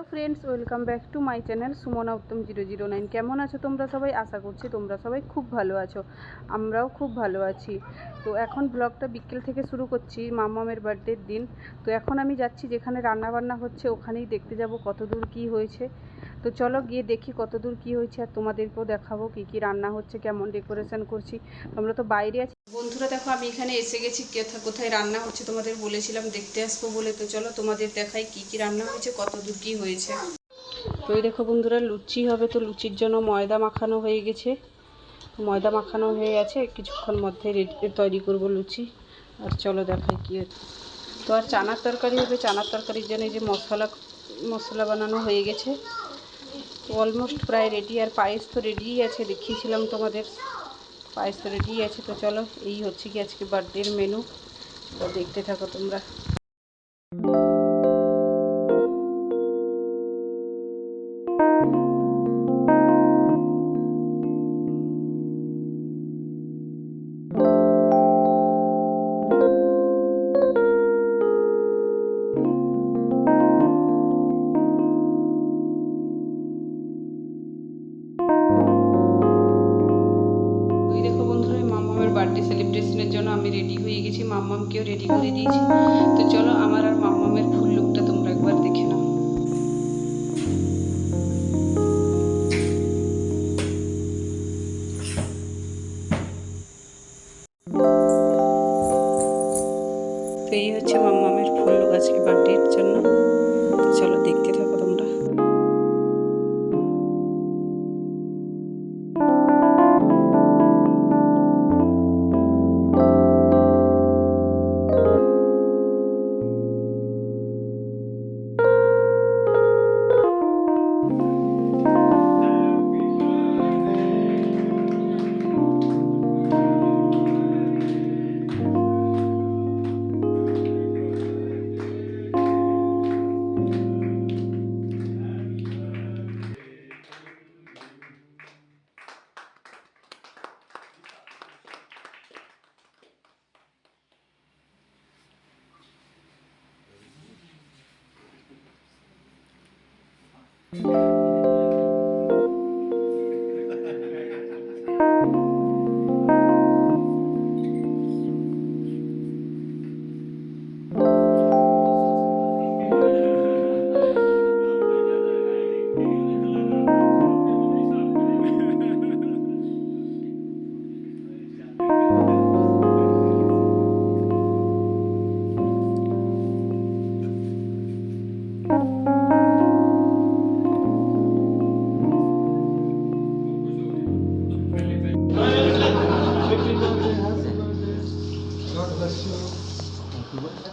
Hello friends, welcome back to my channel Sumana Uttam 009। কেমন আছো তোমরা সবাই? আশা করছি তোমরা সবাই খুব ভালো আছো, আমরাও খুব ভালো আছি। তো এখন ব্লগটা বিকেল থেকে শুরু করছি, মামামের বার্থডের দিন। তো এখন আমি যাচ্ছি যেখানে রান্নাবান্না হচ্ছে, ওখানেই দেখতে যাব কতদূর কি হয়েছে। তো চলো গিয়ে দেখি কতদূর কি হয়েছে, আর তোমাদেরকেও দেখাবো কি কি রান্না হচ্ছে, কেমন ডেকোরেশন করছি। তোমরা তো বাইরে আছি। বন্ধুরা দেখো, আমি এখানে এসে গেছি। কোথায় রান্না হচ্ছে তোমাদের বলেছিলাম দেখতে আসবো বলে। তো চলো তোমাদের দেখাই কি কি রান্না হয়েছে, কতদূর কি হয়েছে। তো এই দেখো বন্ধুরা, লুচি হবে, তো লুচির জন্য ময়দা মাখানো হয়ে গেছে। ময়দা মাখানো হয়ে গেছে, কিছুক্ষণ মধ্যে তৈরি করব লুচি। আর চলো দেখাই কি হচ্ছে। তো আর চানার তরকারি হবে, চানার তরকারির জন্য এই যে মশলা বানানো হয়ে গেছে, অলমোস্ট প্রায় রেডি। আর পায়েস তো রেডিই আছে, দেখিয়েছিলাম তোমাদের, পায়েস তো রেডিই আছে। তো চলো, এই হচ্ছে কি আজকে বার্থডের মেনু। তো দেখতে থাকো তোমরা। বার্থডে সেলিব্রেশনের জন্য আমি রেডি হয়ে গেছি, মাম্মামকেও রেডি করে দিয়েছি। তো চলো আমার আর মাম্মামের ফুল লুকটা তোমরা একবার দেখে নাও। তো এই হচ্ছে মাম্মামের ফুল লুক আজকে বার্থডের জন্য। তো চলো দেখতে থাকো তোমরা। God bless you.